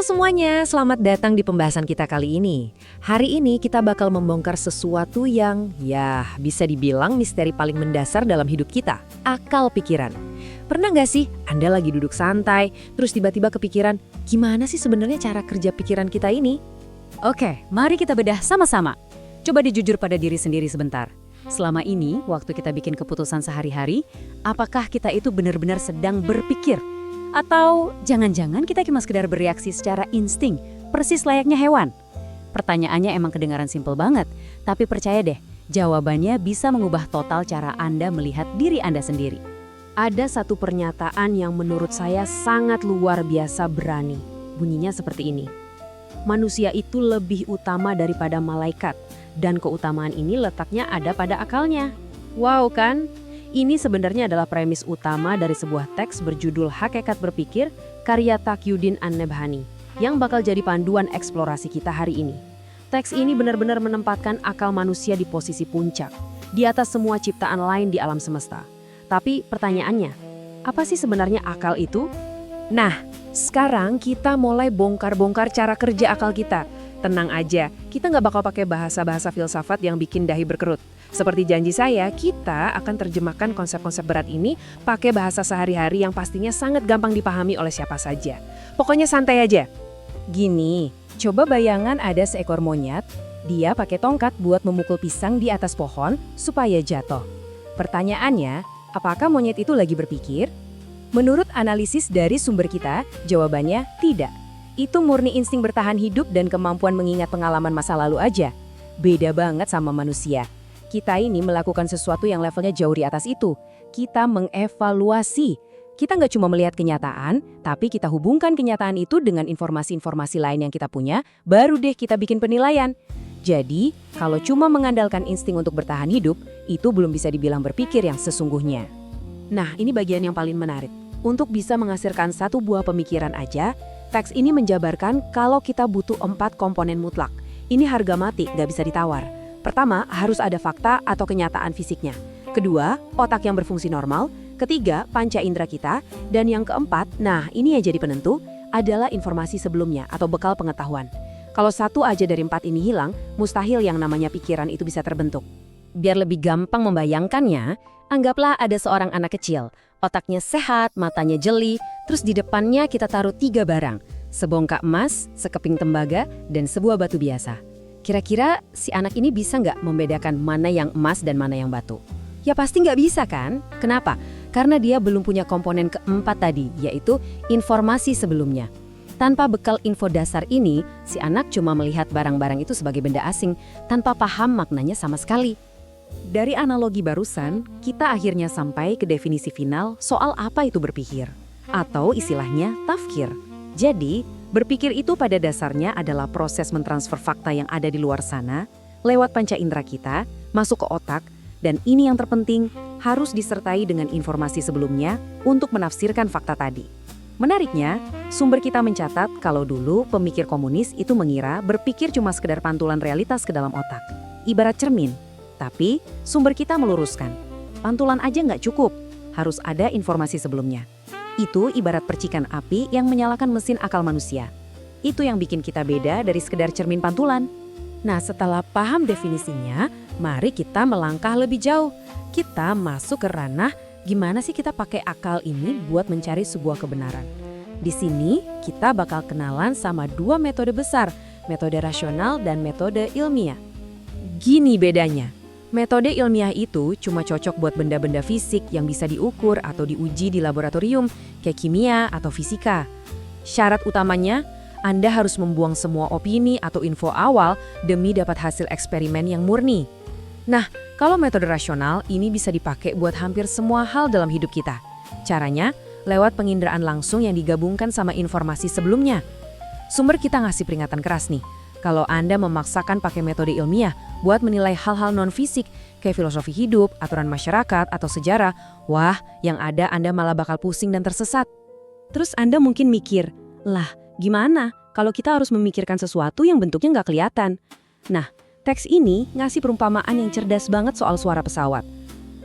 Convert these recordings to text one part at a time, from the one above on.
semuanya, selamat datang di pembahasan kita kali ini. Hari ini kita bakal membongkar sesuatu yang, bisa dibilang misteri paling mendasar dalam hidup kita, akal pikiran. Pernah nggak sih Anda lagi duduk santai, terus tiba-tiba kepikiran, gimana sih sebenarnya cara kerja pikiran kita ini? Oke, mari kita bedah sama-sama. Coba dijujur pada diri sendiri sebentar. Selama ini, waktu kita bikin keputusan sehari-hari, apakah kita itu benar-benar sedang berpikir? Atau jangan-jangan kita cuma sekedar bereaksi secara insting, persis layaknya hewan? Pertanyaannya emang kedengaran simpel banget, tapi percaya deh, jawabannya bisa mengubah total cara Anda melihat diri Anda sendiri. Ada satu pernyataan yang menurut saya sangat luar biasa berani. Bunyinya seperti ini. Manusia itu lebih utama daripada malaikat, dan keutamaan ini letaknya ada pada akalnya. Wow kan? Ini sebenarnya adalah premis utama dari sebuah teks berjudul Hakikat Berpikir, karya Taqiyuddin An-Nabhani, yang bakal jadi panduan eksplorasi kita hari ini. Teks ini benar-benar menempatkan akal manusia di posisi puncak, di atas semua ciptaan lain di alam semesta. Tapi pertanyaannya, apa sih sebenarnya akal itu? Nah, sekarang kita mulai bongkar-bongkar cara kerja akal kita. Tenang aja, kita nggak bakal pakai bahasa-bahasa filsafat yang bikin dahi berkerut. Seperti janji saya, kita akan terjemahkan konsep-konsep berat ini pakai bahasa sehari-hari yang pastinya sangat gampang dipahami oleh siapa saja. Pokoknya santai aja. Gini, coba bayangan ada seekor monyet, dia pakai tongkat buat memukul pisang di atas pohon supaya jatuh. Pertanyaannya, apakah monyet itu lagi berpikir? Menurut analisis dari sumber kita, jawabannya tidak. Itu murni insting bertahan hidup dan kemampuan mengingat pengalaman masa lalu aja. Beda banget sama manusia. Kita ini melakukan sesuatu yang levelnya jauh di atas itu. Kita mengevaluasi. Kita nggak cuma melihat kenyataan, tapi kita hubungkan kenyataan itu dengan informasi-informasi lain yang kita punya, baru deh kita bikin penilaian. Jadi, kalau cuma mengandalkan insting untuk bertahan hidup, itu belum bisa dibilang berpikir yang sesungguhnya. Nah, ini bagian yang paling menarik. Untuk bisa menghasilkan satu buah pemikiran aja, teks ini menjabarkan kalau kita butuh 4 komponen mutlak. Ini harga mati, nggak bisa ditawar. Pertama, harus ada fakta atau kenyataan fisiknya. Kedua, otak yang berfungsi normal. Ketiga, panca indera kita. Dan yang keempat, nah ini yang jadi penentu, adalah informasi sebelumnya atau bekal pengetahuan. Kalau satu aja dari 4 ini hilang, mustahil yang namanya pikiran itu bisa terbentuk. Biar lebih gampang membayangkannya, anggaplah ada seorang anak kecil. Otaknya sehat, matanya jeli, terus di depannya kita taruh 3 barang. Sebongkah emas, sekeping tembaga, dan sebuah batu biasa. Kira-kira si anak ini bisa nggak membedakan mana yang emas dan mana yang batu? Ya pasti nggak bisa kan? Kenapa? Karena dia belum punya komponen keempat tadi, yaitu informasi sebelumnya. Tanpa bekal info dasar ini, si anak cuma melihat barang-barang itu sebagai benda asing, tanpa paham maknanya sama sekali. Dari analogi barusan, kita akhirnya sampai ke definisi final soal apa itu berpikir, atau istilahnya tafkir. Jadi, berpikir itu pada dasarnya adalah proses mentransfer fakta yang ada di luar sana, lewat panca indera kita, masuk ke otak, dan ini yang terpenting, harus disertai dengan informasi sebelumnya untuk menafsirkan fakta tadi. Menariknya, sumber kita mencatat kalau dulu pemikir komunis itu mengira berpikir cuma sekedar pantulan realitas ke dalam otak, ibarat cermin. Tapi, sumber kita meluruskan, pantulan aja nggak cukup, harus ada informasi sebelumnya. Itu ibarat percikan api yang menyalakan mesin akal manusia. Itu yang bikin kita beda dari sekedar cermin pantulan. Nah, setelah paham definisinya, mari kita melangkah lebih jauh. Kita masuk ke ranah gimana sih kita pakai akal ini buat mencari sebuah kebenaran. Di sini, kita bakal kenalan sama 2 metode besar, metode rasional dan metode ilmiah. Gini bedanya. Metode ilmiah itu cuma cocok buat benda-benda fisik yang bisa diukur atau diuji di laboratorium, kayak kimia atau fisika. Syarat utamanya, Anda harus membuang semua opini atau info awal demi dapat hasil eksperimen yang murni. Nah, kalau metode rasional, ini bisa dipakai buat hampir semua hal dalam hidup kita. Caranya, lewat penginderaan langsung yang digabungkan sama informasi sebelumnya. Sumber kita ngasih peringatan keras nih. Kalau Anda memaksakan pakai metode ilmiah buat menilai hal-hal non-fisik kayak filosofi hidup, aturan masyarakat, atau sejarah, wah, yang ada Anda malah bakal pusing dan tersesat. Terus Anda mungkin mikir, lah gimana kalau kita harus memikirkan sesuatu yang bentuknya nggak kelihatan? Nah, teks ini ngasih perumpamaan yang cerdas banget soal suara pesawat.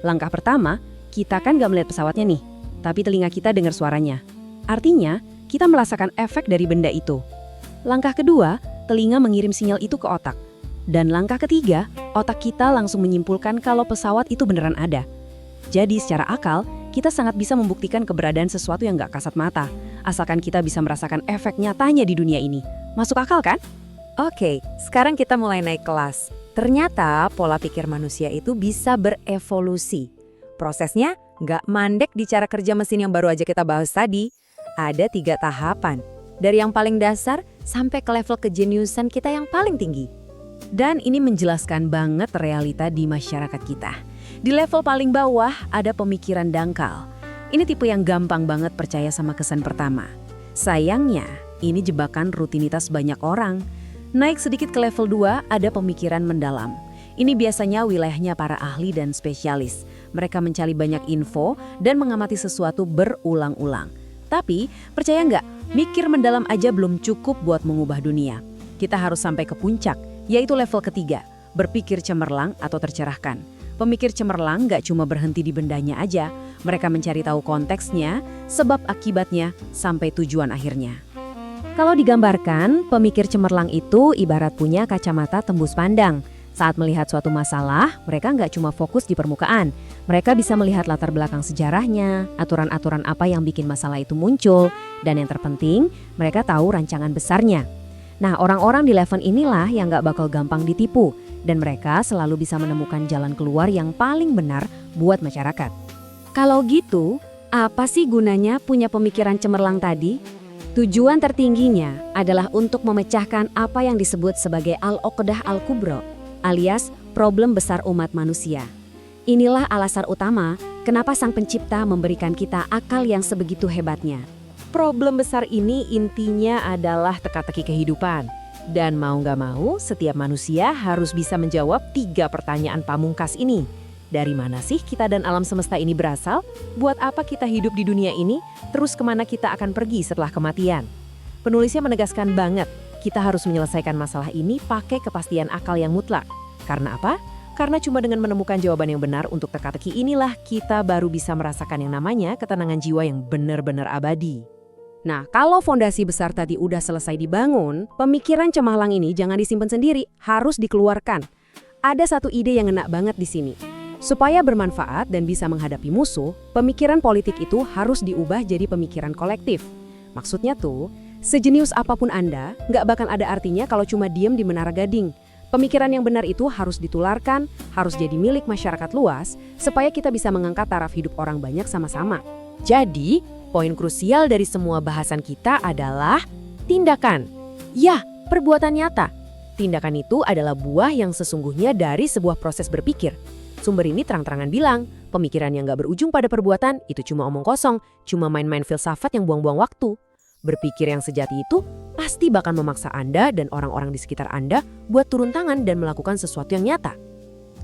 Langkah pertama, kita kan nggak melihat pesawatnya nih, tapi telinga kita dengar suaranya. Artinya, kita merasakan efek dari benda itu. Langkah kedua, telinga mengirim sinyal itu ke otak. Dan langkah ketiga, otak kita langsung menyimpulkan kalau pesawat itu beneran ada. Jadi secara akal, kita sangat bisa membuktikan keberadaan sesuatu yang nggak kasat mata, asalkan kita bisa merasakan efek nyatanya di dunia ini. Masuk akal kan? Oke, sekarang kita mulai naik kelas. Ternyata pola pikir manusia itu bisa berevolusi. Prosesnya nggak mandek di cara kerja mesin yang baru aja kita bahas tadi. Ada 3 tahapan, dari yang paling dasar sampai ke level kejeniusan kita yang paling tinggi. Dan ini menjelaskan banget realita di masyarakat kita. Di level paling bawah ada pemikiran dangkal. Ini tipe yang gampang banget percaya sama kesan pertama. Sayangnya, ini jebakan rutinitas banyak orang. Naik sedikit ke level 2 ada pemikiran mendalam. Ini biasanya wilayahnya para ahli dan spesialis. Mereka mencari banyak info dan mengamati sesuatu berulang-ulang. Tapi, percaya nggak, mikir mendalam aja belum cukup buat mengubah dunia. Kita harus sampai ke puncak, yaitu level ketiga, berpikir cemerlang atau tercerahkan. Pemikir cemerlang nggak cuma berhenti di bendanya aja, mereka mencari tahu konteksnya, sebab akibatnya, sampai tujuan akhirnya. Kalau digambarkan, pemikir cemerlang itu ibarat punya kacamata tembus pandang. Saat melihat suatu masalah, mereka nggak cuma fokus di permukaan. Mereka bisa melihat latar belakang sejarahnya, aturan-aturan apa yang bikin masalah itu muncul, dan yang terpenting, mereka tahu rancangan besarnya. Nah, orang-orang di level inilah yang nggak bakal gampang ditipu, dan mereka selalu bisa menemukan jalan keluar yang paling benar buat masyarakat. Kalau gitu, apa sih gunanya punya pemikiran cemerlang tadi? Tujuan tertingginya adalah untuk memecahkan apa yang disebut sebagai al-uqdah al-kubra, alias problem besar umat manusia. Inilah alasan utama kenapa Sang Pencipta memberikan kita akal yang sebegitu hebatnya. Problem besar ini intinya adalah teka-teki kehidupan. Dan mau nggak mau, setiap manusia harus bisa menjawab 3 pertanyaan pamungkas ini. Dari mana sih kita dan alam semesta ini berasal? Buat apa kita hidup di dunia ini? Terus kemana kita akan pergi setelah kematian? Penulisnya menegaskan banget, kita harus menyelesaikan masalah ini pakai kepastian akal yang mutlak. Karena apa? Karena cuma dengan menemukan jawaban yang benar untuk teka-teki inilah kita baru bisa merasakan yang namanya ketenangan jiwa yang benar-benar abadi. Nah, kalau fondasi besar tadi udah selesai dibangun, pemikiran cemerlang ini jangan disimpan sendiri, harus dikeluarkan. Ada satu ide yang ngena banget di sini. Supaya bermanfaat dan bisa menghadapi musuh, pemikiran politik itu harus diubah jadi pemikiran kolektif. Maksudnya tuh, sejenius apapun Anda, nggak bakal ada artinya kalau cuma diem di Menara Gading. Pemikiran yang benar itu harus ditularkan, harus jadi milik masyarakat luas, supaya kita bisa mengangkat taraf hidup orang banyak sama-sama. Jadi, poin krusial dari semua bahasan kita adalah tindakan. Ya, perbuatan nyata. Tindakan itu adalah buah yang sesungguhnya dari sebuah proses berpikir. Sumber ini terang-terangan bilang, pemikiran yang gak berujung pada perbuatan itu cuma omong kosong, cuma main-main filsafat yang buang-buang waktu. Berpikir yang sejati itu pasti bakal memaksa Anda dan orang-orang di sekitar Anda buat turun tangan dan melakukan sesuatu yang nyata.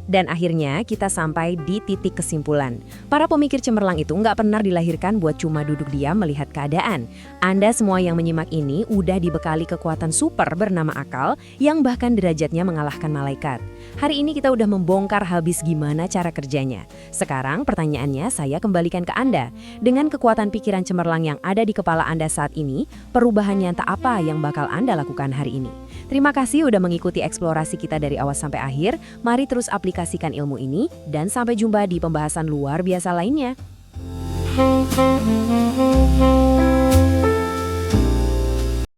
Dan akhirnya kita sampai di titik kesimpulan. Para pemikir cemerlang itu nggak pernah dilahirkan buat cuma duduk diam melihat keadaan. Anda semua yang menyimak ini udah dibekali kekuatan super bernama akal yang bahkan derajatnya mengalahkan malaikat. Hari ini kita udah membongkar habis gimana cara kerjanya. Sekarang pertanyaannya saya kembalikan ke Anda. Dengan kekuatan pikiran cemerlang yang ada di kepala Anda saat ini, perubahan nyata apa yang bakal Anda lakukan hari ini? Terima kasih udah mengikuti eksplorasi kita dari awal sampai akhir. Mari terus aplikasikan ilmu ini dan sampai jumpa di pembahasan luar biasa lainnya.